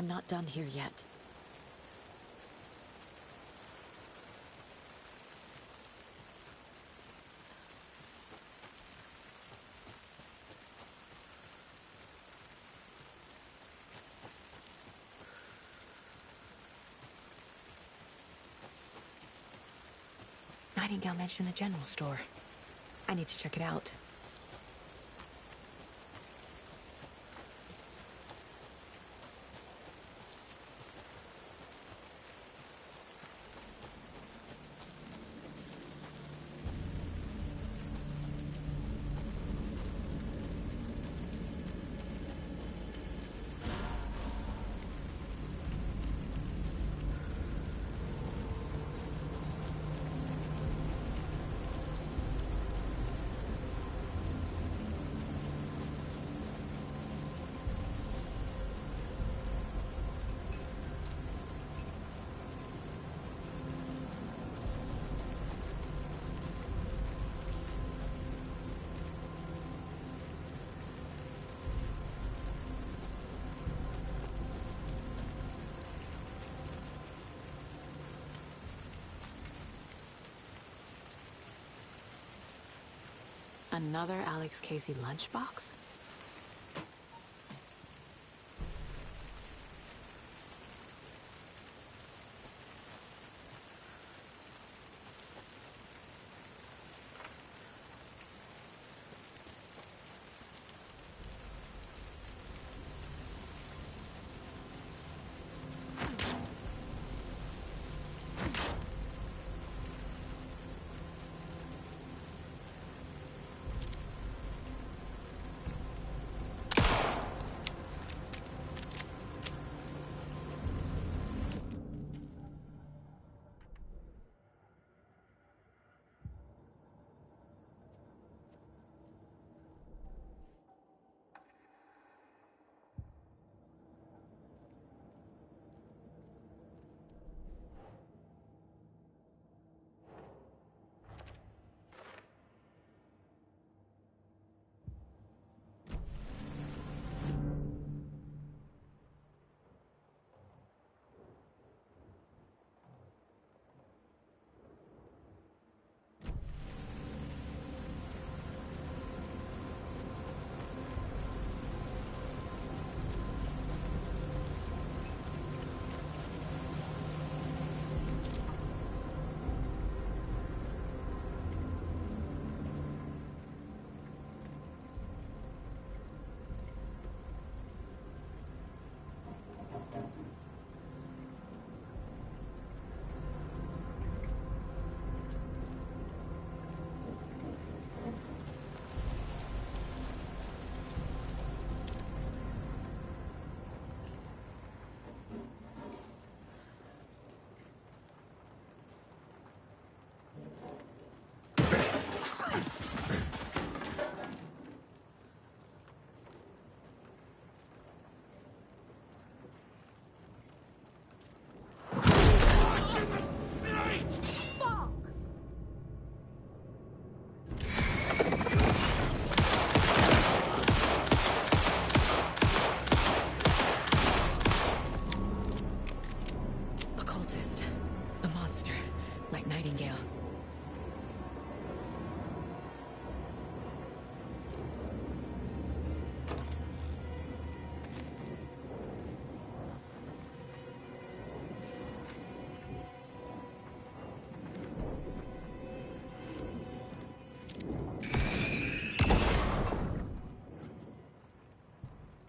I'm not done here yet. Nightingale mentioned the general store. I need to check it out. Another Alex Casey lunchbox?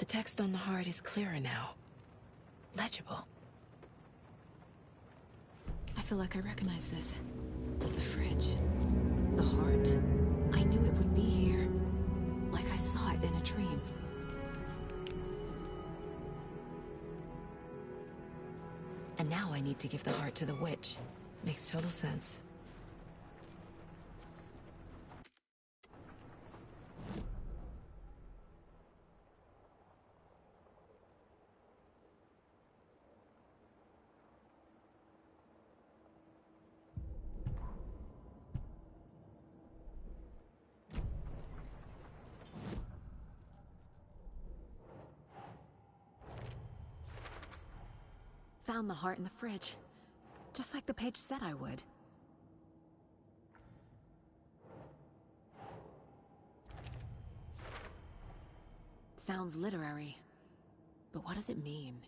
The text on the heart is clearer now. Legible. I feel like I recognize this. The fridge. The heart. I knew it would be here. Like I saw it in a dream. And now I need to give the heart to the witch. Makes total sense. found the heart in the fridge. Just like the page said I would. Sounds literary, but what does it mean?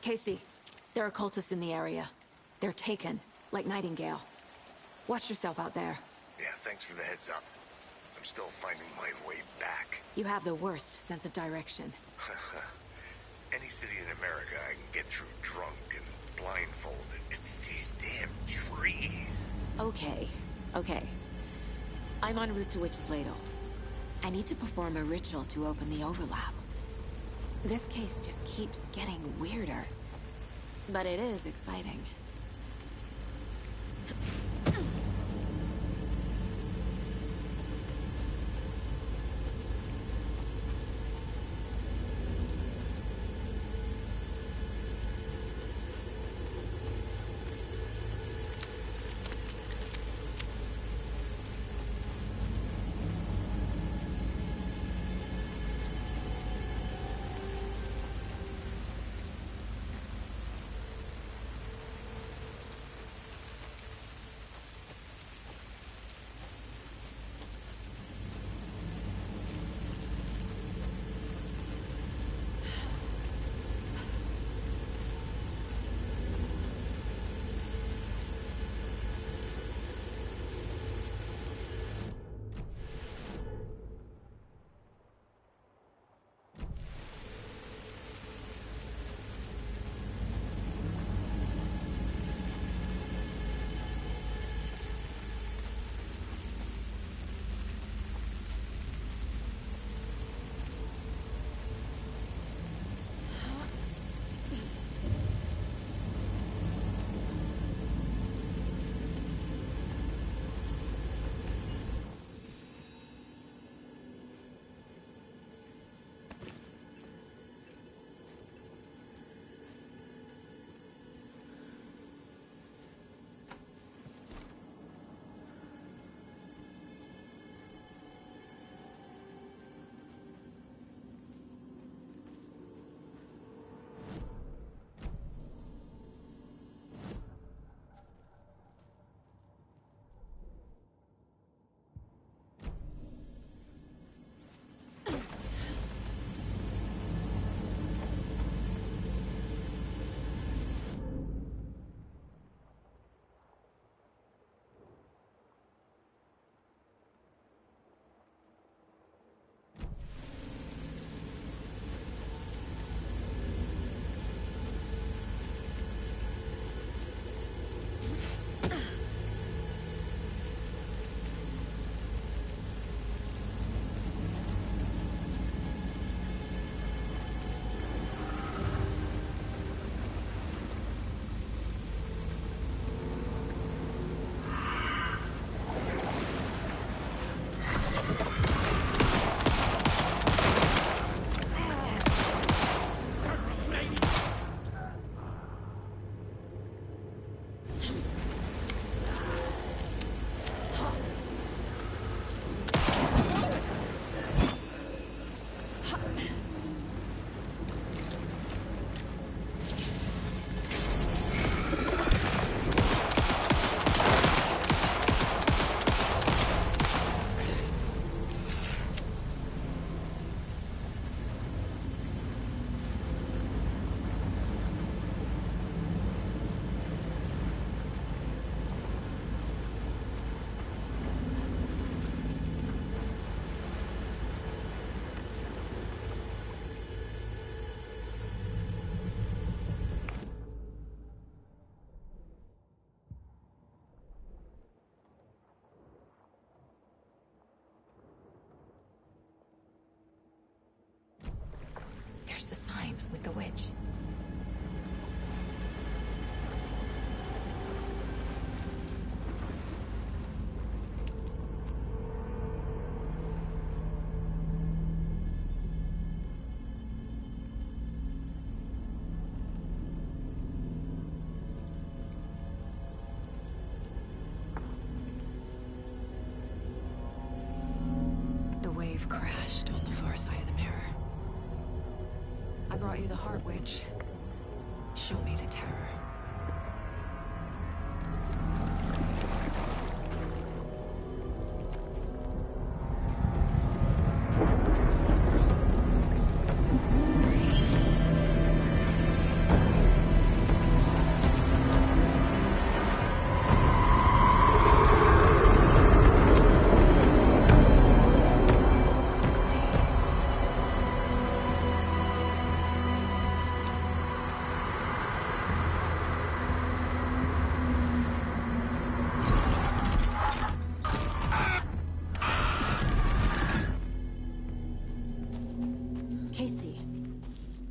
Casey, there are cultists in the area. They're taken, like Nightingale. Watch yourself out there. Yeah, thanks for the heads up. I'm still finding my way back. You have the worst sense of direction. Any city in America I can get through drunk and blindfolded. It's these damn trees. Okay, okay. I'm en route to Witch's Ladle. I need to perform a ritual to open the overlap. This case just keeps getting weirder. But it is exciting. fine with the witch. The wave crashed on the far side of the mirror. I brought you the heart, witch. Show me the terror.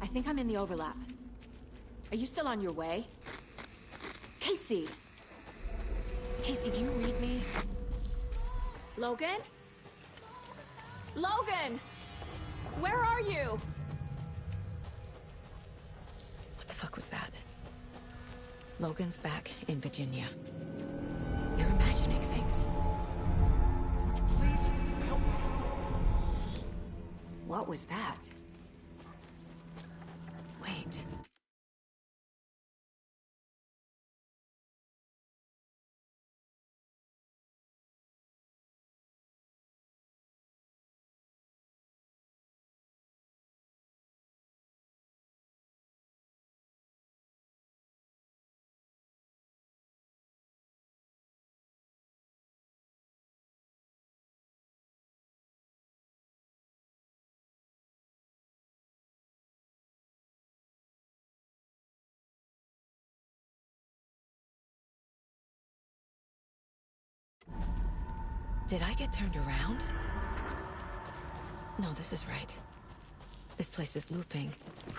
I think I'm in the overlap. Are you still on your way? Casey! Casey, do you read me? Logan? Logan! Where are you? What the fuck was that? Logan's back in Virginia. You're imagining things. Please help me. What was that? Wait. Did I get turned around? No, this is right. This place is looping.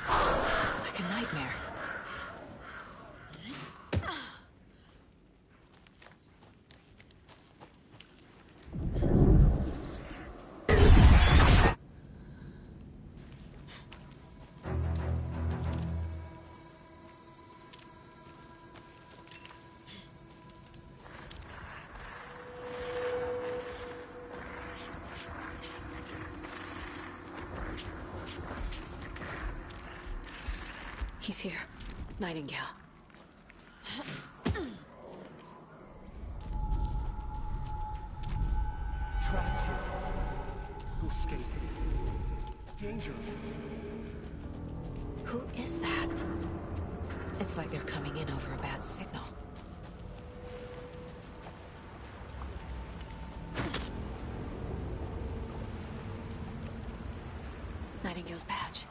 Like a nightmare. He's here. Nightingale. Trapped here. Who escaped? Danger. Who is that? It's like they're coming in over a bad signal. Nightingale's badge.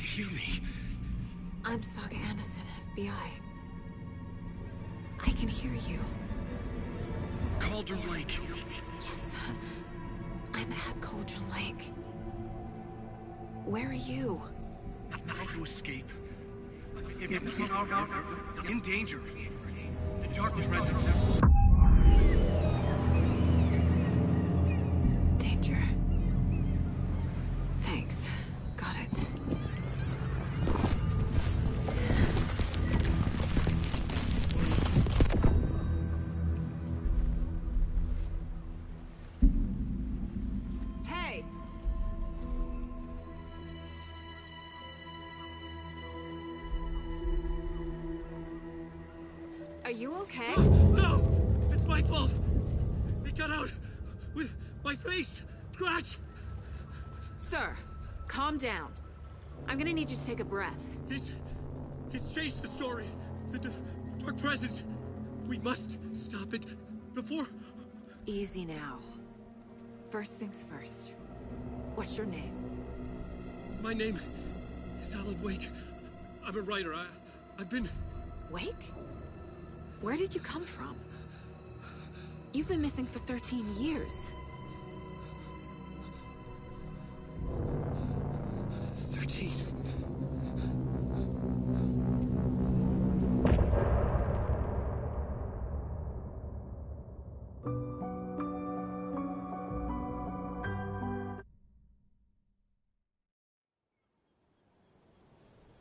hear me? I'm Saga Anderson, FBI. I can hear you. Cauldron Lake. Yes, I'm at Cauldron Lake. Where are you? How to escape? In danger. The dark presence. Danger. Thanks. Got it. Hey! Are you okay? No! It's my fault! It got out with my face scratch! Sir, calm down. I'm gonna need you to take a breath. He's changed the story. The dark presence. We must stop it before... Easy now. First things first. What's your name? My name is Alan Wake. I'm a writer. I've been... Wake? Where did you come from? You've been missing for 13 years. 13.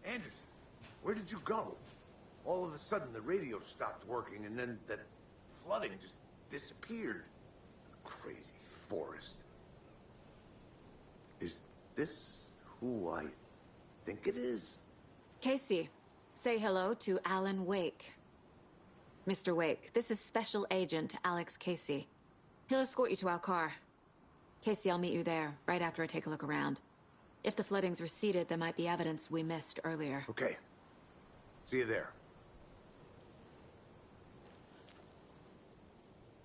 Anders, where did you go? All of a sudden, the radio stopped working, and then that flooding just disappeared. Crazy forest. Is this who I think it is? Casey, say hello to Alan Wake. Mr. Wake, this is Special Agent Alex Casey. He'll escort you to our car. Casey, I'll meet you there, right after I take a look around. If the flooding's receded, there might be evidence we missed earlier. Okay. See you there.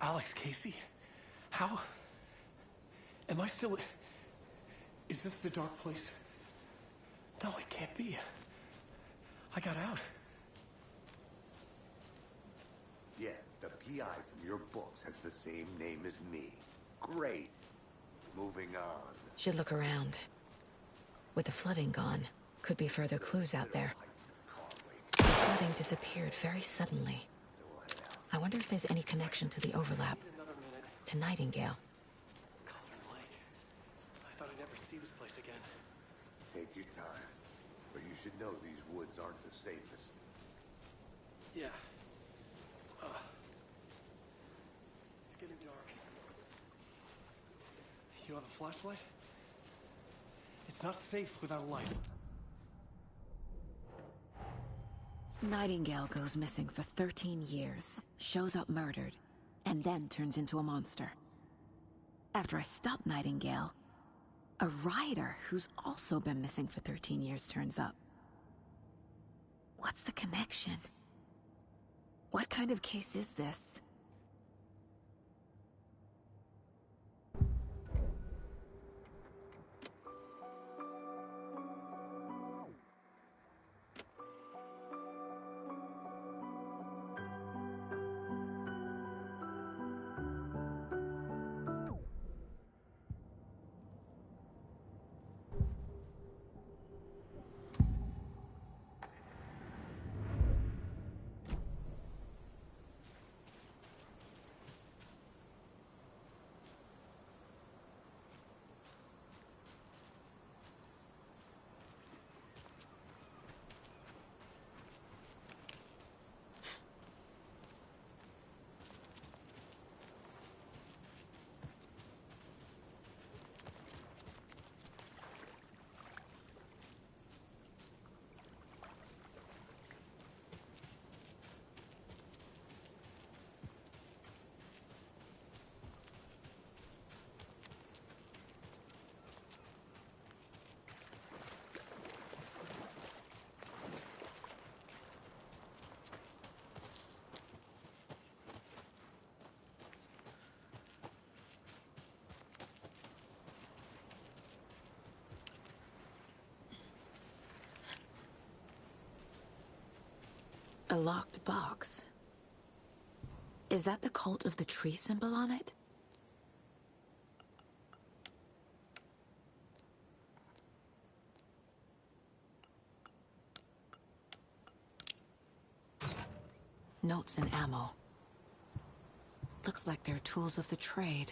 Alex Casey? How? Am I still... Is this the dark place? No, it can't be. I got out. Yeah, the PI from your books has the same name as me. Great. Moving on. Should look around. With the flooding gone, could be further clues out there. The flooding disappeared very suddenly. I wonder if there's any connection to the overlap. To Nightingale. Cauldron Lake. I thought I'd never see this place again. Take your time. But you should know these woods aren't the safest. Yeah. It's getting dark. You have a flashlight? It's not safe without a light. Nightingale goes missing for 13 years, shows up murdered, and then turns into a monster. After I stop Nightingale, a writer who's also been missing for 13 years turns up. What's the connection? What kind of case is this? A locked box. Is that the cult of the tree symbol on it? Notes and ammo. Looks like they're tools of the trade.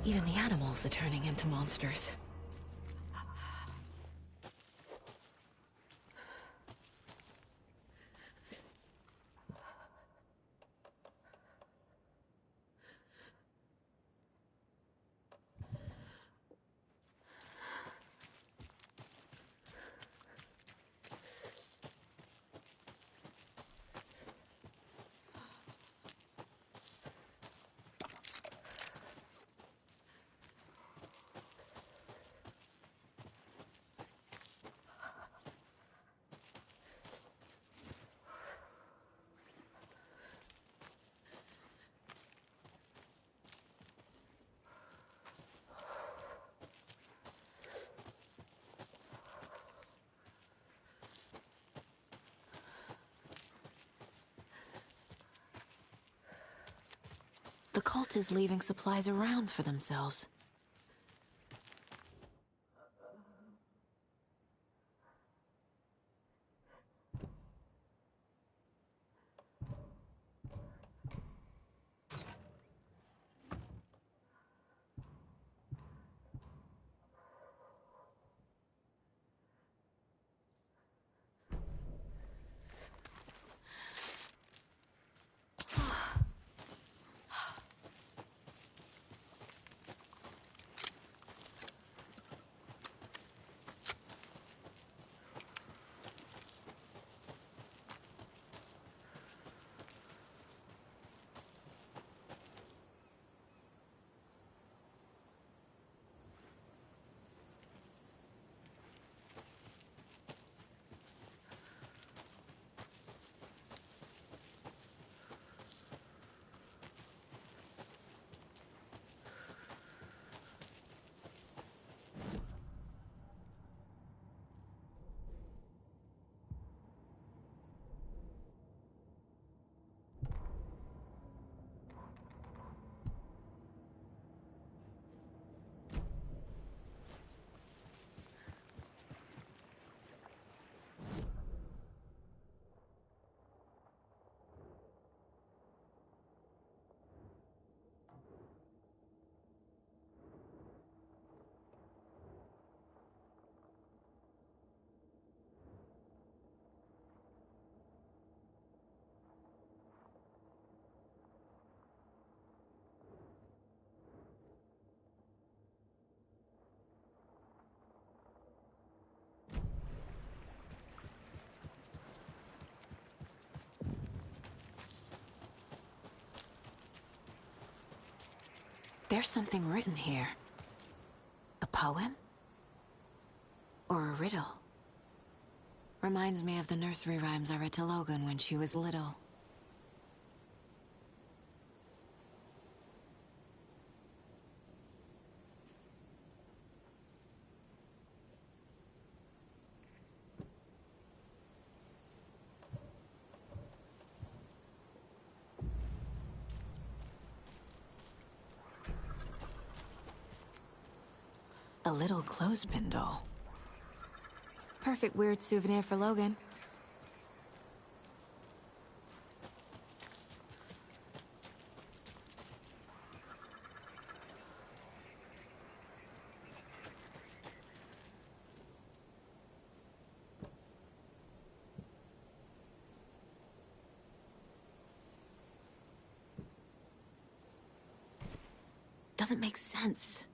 Even the animals are turning into monsters. The cult is leaving supplies around for themselves. There's something written here. A poem? Or a riddle? Reminds me of the nursery rhymes I read to Logan when she was little. A little clothespin doll. Perfect weird souvenir for Logan. Doesn't make sense.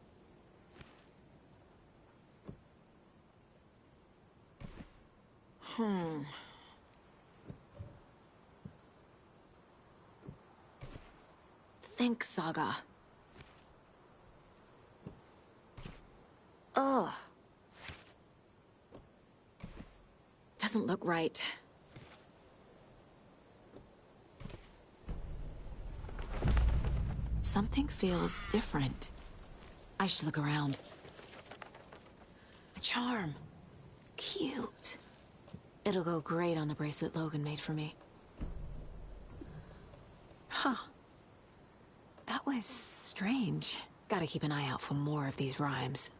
Think, Saga. Ugh. Doesn't look right. Something feels different. I should look around. A charm. Cute. It'll go great on the bracelet Logan made for me. Huh. That was strange. Gotta keep an eye out for more of these rhymes.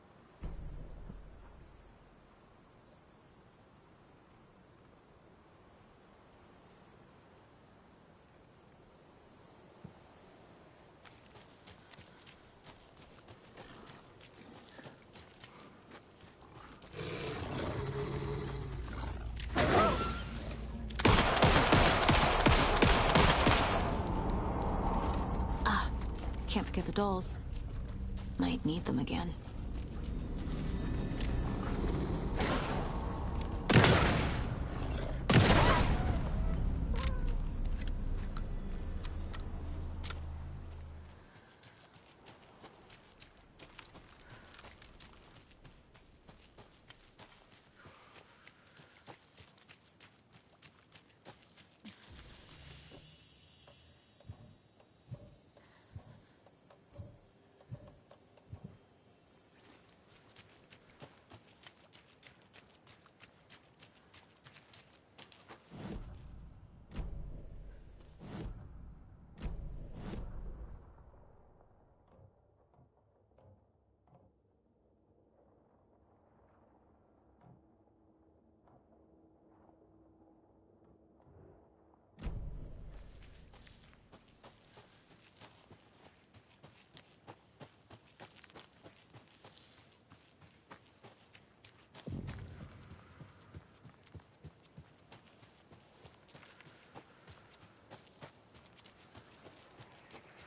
Can't forget the dolls. Might need them again.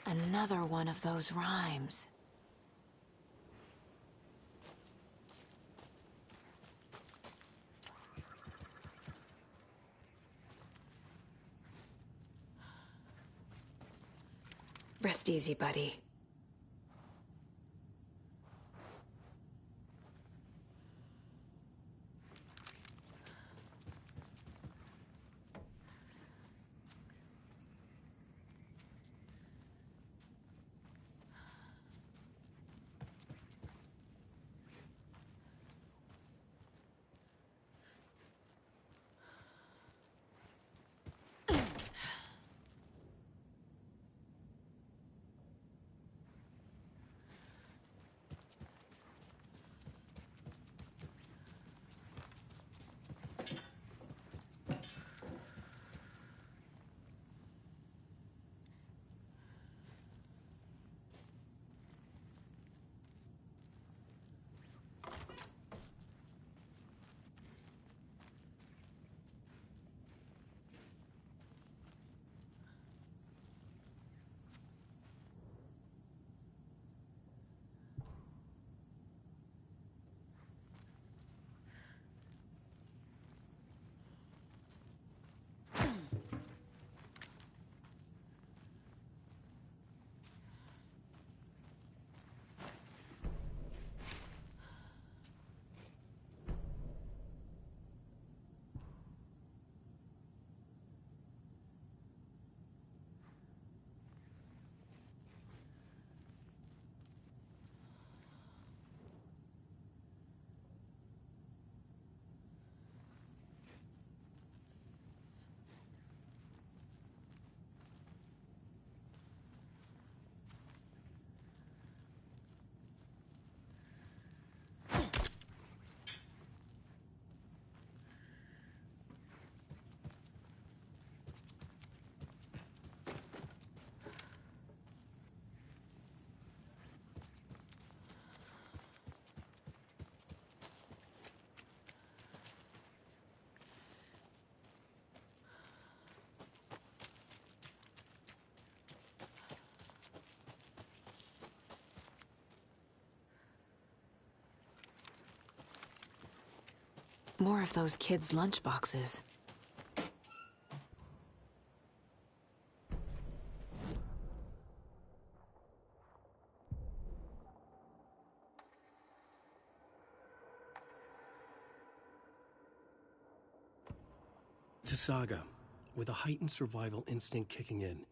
Another one of those rhymes. Rest easy, buddy. More of those kids' lunchboxes. To Saga, with a heightened survival instinct kicking in,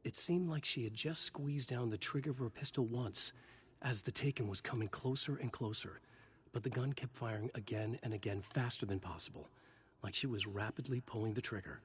it seemed like she had just squeezed down the trigger of her pistol once, as the Taken was coming closer and closer, but the gun kept firing again and again faster than possible, like she was rapidly pulling the trigger.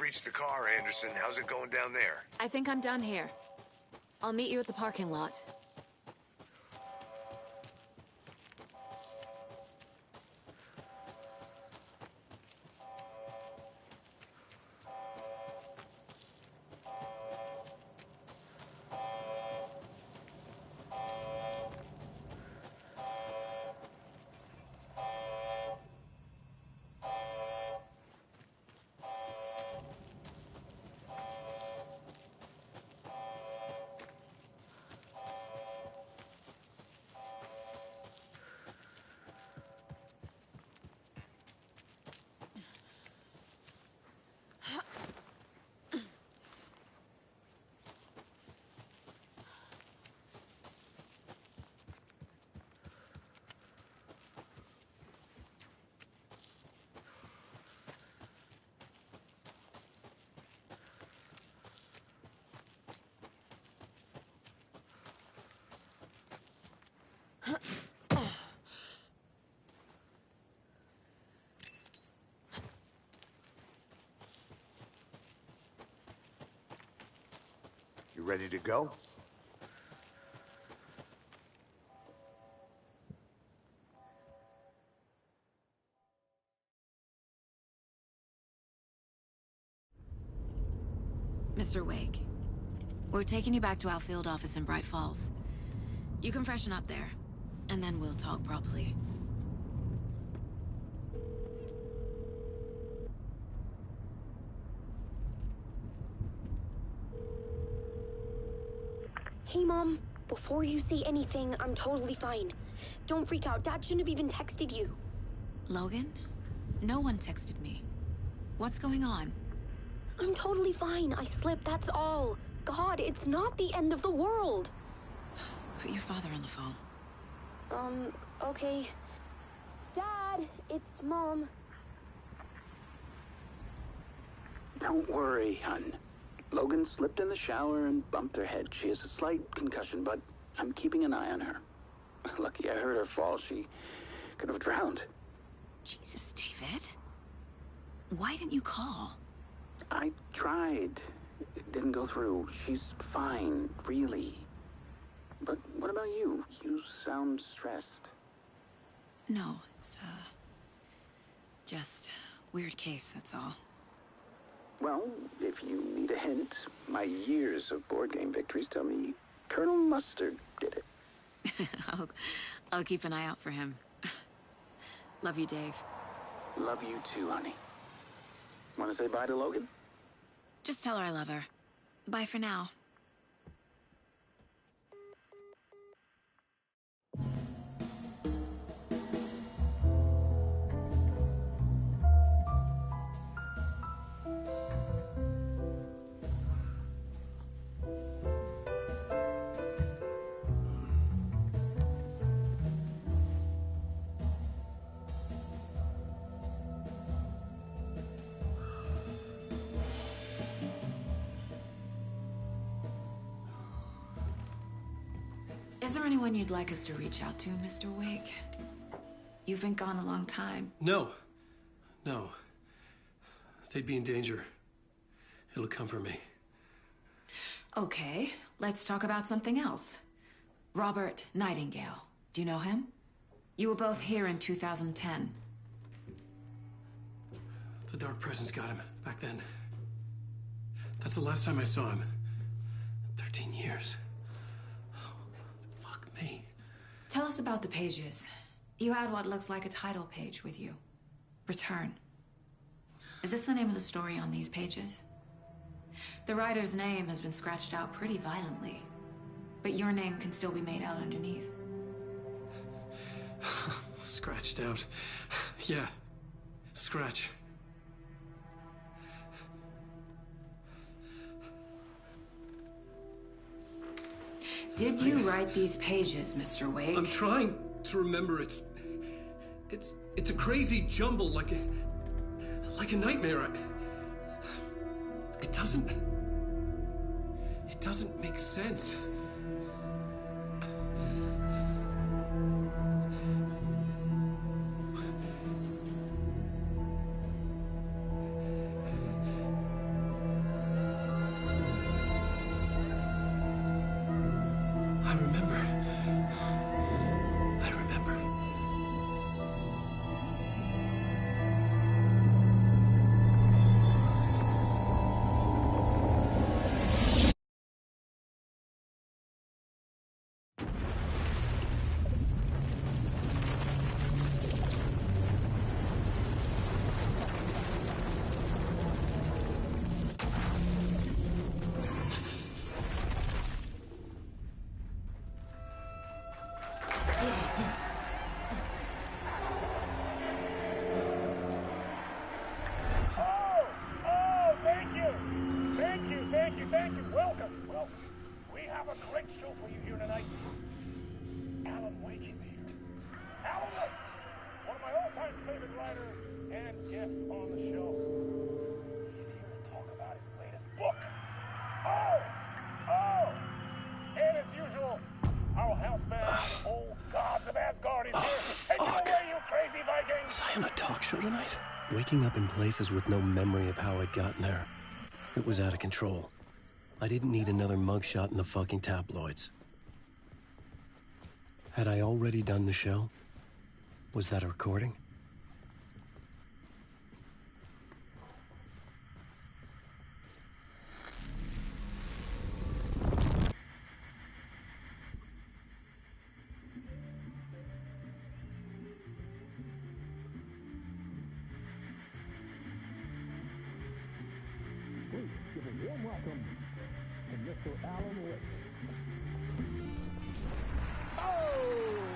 We've reached the car, Anderson. How's it going down there? I think I'm done here. I'll meet you at the parking lot. You ready to go? Mr. Wake, we're taking you back to our field office in Bright Falls. You can freshen up there, and then we'll talk properly. Hey, Mom. Before you say anything, I'm totally fine. Don't freak out. Dad shouldn't have even texted you. Logan? No one texted me. What's going on? I'm totally fine. I slipped, that's all. God, it's not the end of the world. Put your father on the phone. Okay. Dad, it's Mom. Don't worry, hon. Logan slipped in the shower and bumped her head. She has a slight concussion, but I'm keeping an eye on her. Lucky I heard her fall. She could have drowned. Jesus, David. Why didn't you call? I tried. It didn't go through. She's fine, really. But what about you? You sound stressed. No, it's, just weird case, that's all. Well, if you need a hint, my years of board game victories tell me Colonel Mustard did it. I'll keep an eye out for him. Love you, Dave. Love you too, honey. Want to say bye to Logan? Just tell her I love her. Bye for now. Is there anyone you'd like us to reach out to, Mr. Wake? You've been gone a long time. No. They'd be in danger. It'll come for me. Okay, let's talk about something else. Robert Nightingale. Do you know him? You were both here in 2010. The Dark Presence got him back then. That's the last time I saw him. 13 years. Fuck me. Tell us about the pages. You had what looks like a title page with you. Return. Is this the name of the story on these pages? The writer's name has been scratched out pretty violently, but your name can still be made out underneath. Scratched out. Yeah. Scratch. Did you write these pages, Mr. Wake? I'm trying to remember. It's a crazy jumble, like a nightmare. It doesn't make sense. show tonight? Waking up in places with no memory of how I'd gotten there. It was out of control. I didn't need another mugshot in the fucking tabloids. Had I already done the show? Was that a recording? Please give a warm welcome to Mr. Allen. Oh!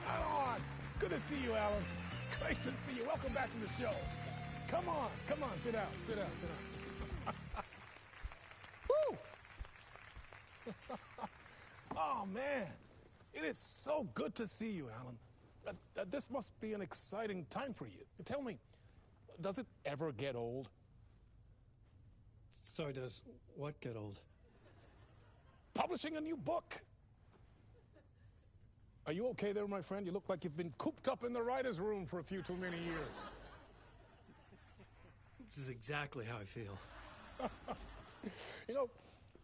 Alan! Good to see you, Alan. Great to see you. Welcome back to the show. Come on, sit down, sit down, sit down. Woo! Oh, man. It is so good to see you, Alan. This must be an exciting time for you. Tell me, does it ever get old? So does what get old? Publishing a new book. Are you okay there, my friend? You look like you've been cooped up in the writer's room for a few too many years. This is exactly how I feel. You know,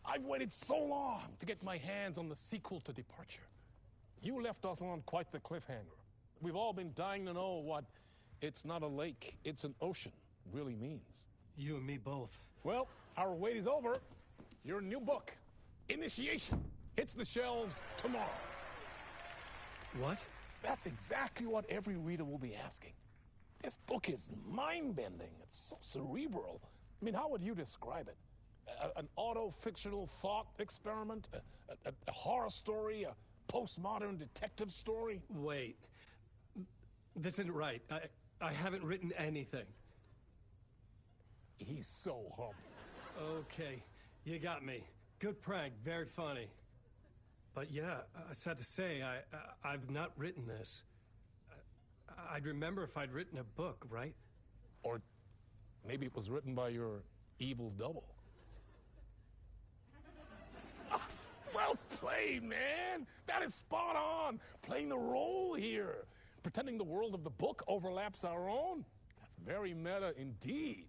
I've waited so long to get my hands on the sequel to Departure. You left us on quite the cliffhanger. We've all been dying to know what "it's not a lake, it's an ocean" really means. You and me both. Well, our wait is over. Your new book, Initiation, hits the shelves tomorrow. What? That's exactly what every reader will be asking. This book is mind-bending. It's so cerebral. I mean, how would you describe it? An auto-fictional thought experiment? A horror story? A postmodern detective story? Wait. This isn't right. I haven't written anything. He's so humble. Okay, you got me. Good prank, very funny. But yeah, sad to say, I've not written this. I'd remember if I'd written a book, right? Or maybe it was written by your evil double. Well played, man! That is spot on! Playing the role here. Pretending the world of the book overlaps our own. That's very meta indeed.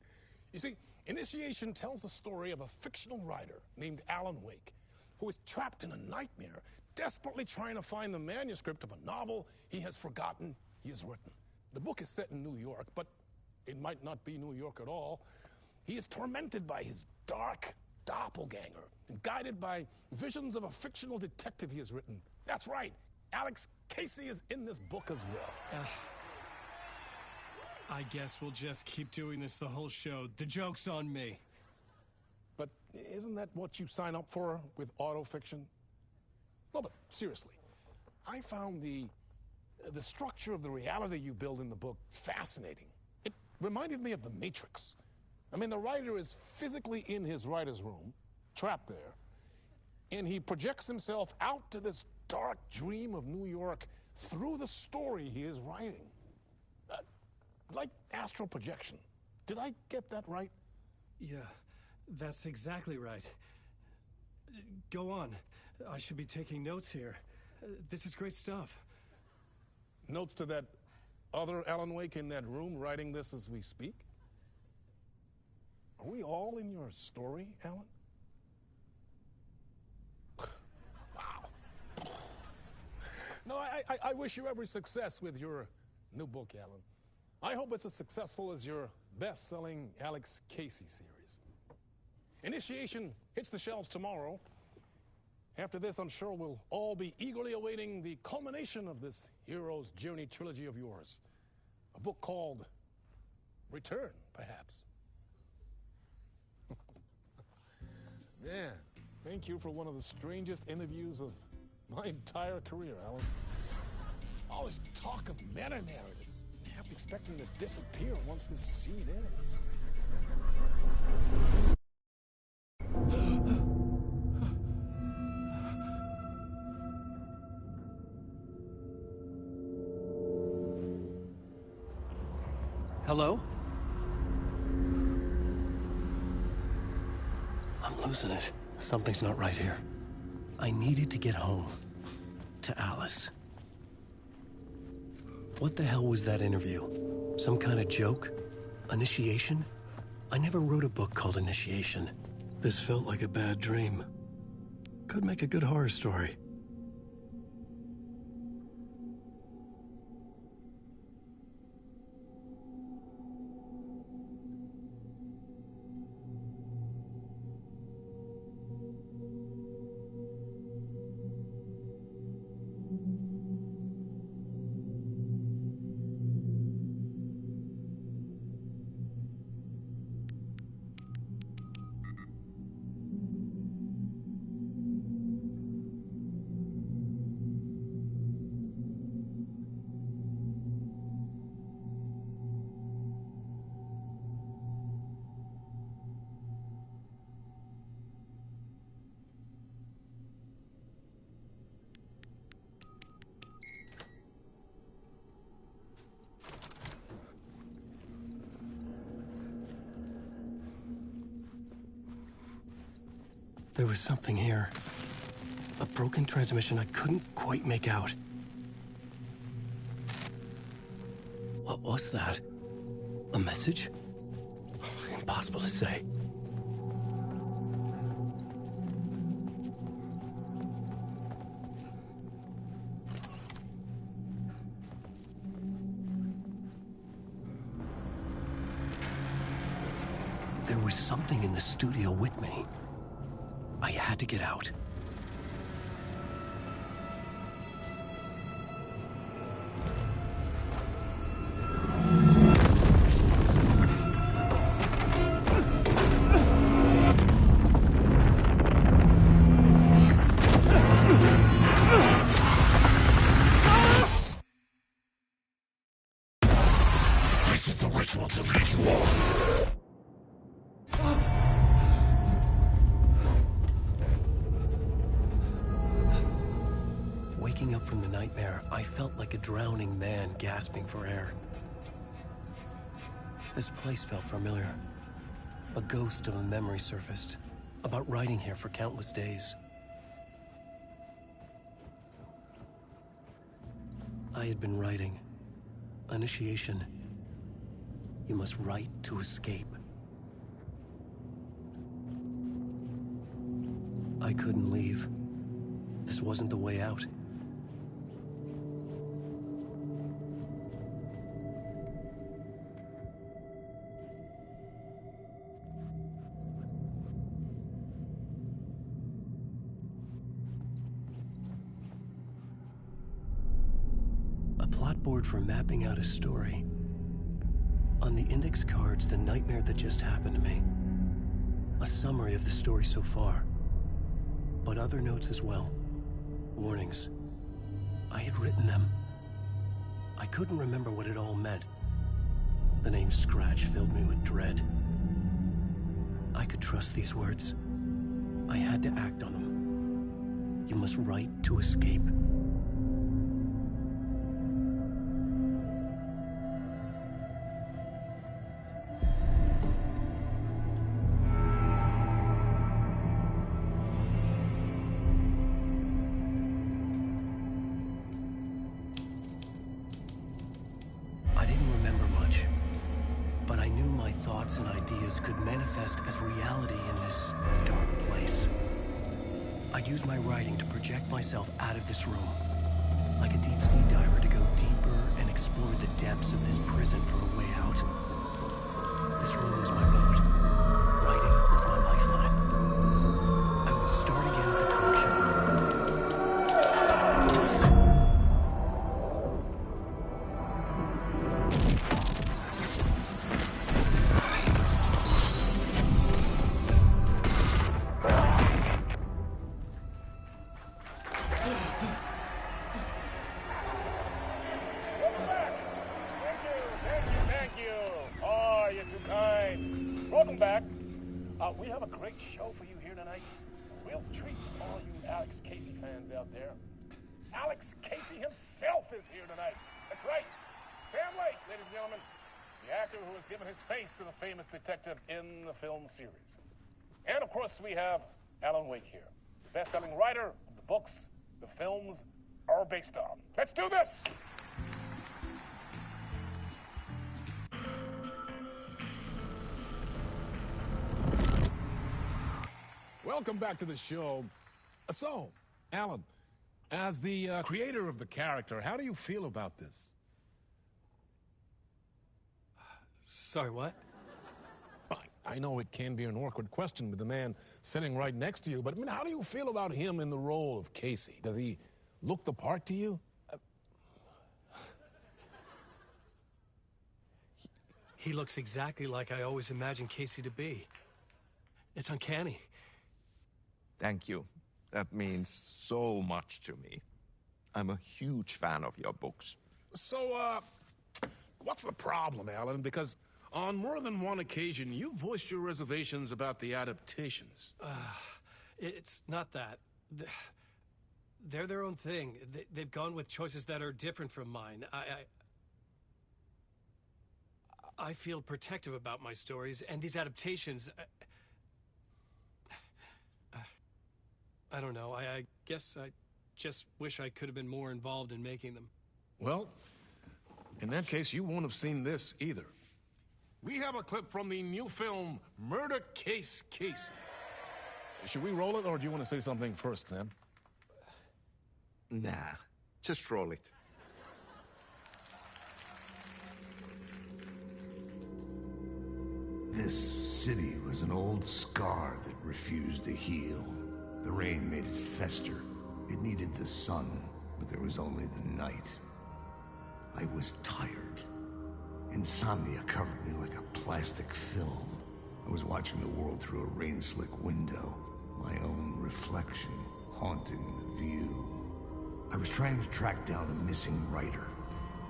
You see, Initiation tells the story of a fictional writer named Alan Wake, who is trapped in a nightmare, desperately trying to find the manuscript of a novel he has forgotten he has written. The book is set in New York, but it might not be New York at all. He is tormented by his dark doppelganger and guided by visions of a fictional detective he has written. That's right, Alex Casey is in this book as well. I guess we'll just keep doing this the whole show. The joke's on me. But isn't that what you sign up for with autofiction? No, but seriously, I found the structure of the reality you build in the book fascinating. It reminded me of The Matrix. I mean, the writer is physically in his writer's room, trapped there, and he projects himself out to this dark dream of New York through the story he is writing. Like astral projection. Did I get that right? Yeah, that's exactly right. Go on. I should be taking notes here. This is great stuff. Notes to that other Alan Wake in that room writing this as we speak? Are we all in your story, Alan? Wow. No, I wish you every success with your new book, Alan. I hope it's as successful as your best-selling Alex Casey series. Initiation hits the shelves tomorrow. After this, I'm sure we'll all be eagerly awaiting the culmination of this hero's journey trilogy of yours. A book called Return, perhaps. Man, thank you for one of the strangest interviews of my entire career, Alan. All this talk of meta-narratives. I'm expecting to disappear once this scene ends. Hello? I'm losing it. Something's not right here. I needed to get home. To Alice. What the hell was that interview? Some kind of joke? Initiation? I never wrote a book called Initiation. This felt like a bad dream. Could make a good horror story. There was something here. A broken transmission I couldn't quite make out. What was that? A message? Impossible to say. There was something in the studio with me. I had to get out. This is the ritual to lead you on. Waking up from the nightmare, I felt like a drowning man gasping for air. This place felt familiar. A ghost of a memory surfaced, about writing here for countless days. I had been writing. Initiation. You must write to escape. I couldn't leave. This wasn't the way out. Board for mapping out a story. On the index cards, the nightmare that just happened to me. A summary of the story so far. But other notes as well. Warnings. I had written them. I couldn't remember what it all meant. The name Scratch filled me with dread. I could trust these words. I had to act on them. You must write to escape. And ideas could manifest as reality in this dark place. I'd use my writing to project myself out of this room, like a deep sea diver to go deeper and explore the depths of this prison for a way out. This room was my boat. Writing was my lifeline. I would start again at the talk show. We have a great show for you here tonight. A real treat for all you Alex Casey fans out there. Alex Casey himself is here tonight. That's right. Sam Lake, ladies and gentlemen. The actor who has given his face to the famous detective in the film series. And of course we have Alan Wake here. The best-selling writer of the books the films are based on. Let's do this! Welcome back to the show. So, Alan, as the creator of the character, how do you feel about this? Sorry, what? I know it can be an awkward question with the man sitting right next to you, but I mean, how do you feel about him in the role of Casey? Does he look the part to you? He looks exactly like I always imagined Casey to be. It's uncanny. Thank you. That means so much to me. I'm a huge fan of your books. So, what's the problem, Alan? Because on more than one occasion, you voiced your reservations about the adaptations. It's not that. They're their own thing. They've gone with choices that are different from mine. I feel protective about my stories, and these adaptations... I don't know. I guess I just wish I could have been more involved in making them. Well, in that case, you won't have seen this either. We have a clip from the new film, Murder Case Casey. Should we roll it, or do you want to say something first, Sam? Nah, just roll it. This city was an old scar that refused to heal. The rain made it fester. It needed the sun, but there was only the night. I was tired. Insomnia covered me like a plastic film. I was watching the world through a rain-slick window, my own reflection haunting the view. I was trying to track down a missing writer.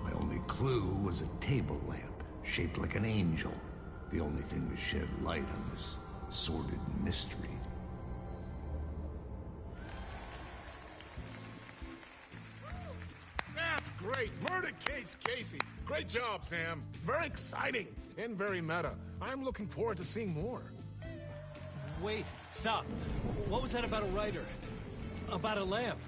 My only clue was a table lamp, shaped like an angel. The only thing to shed light on this sordid mystery. That's great! Murder Case Casey! Great job, Sam. Very exciting and very meta. I'm looking forward to seeing more. Wait, stop. What was that about a writer? About a lamp?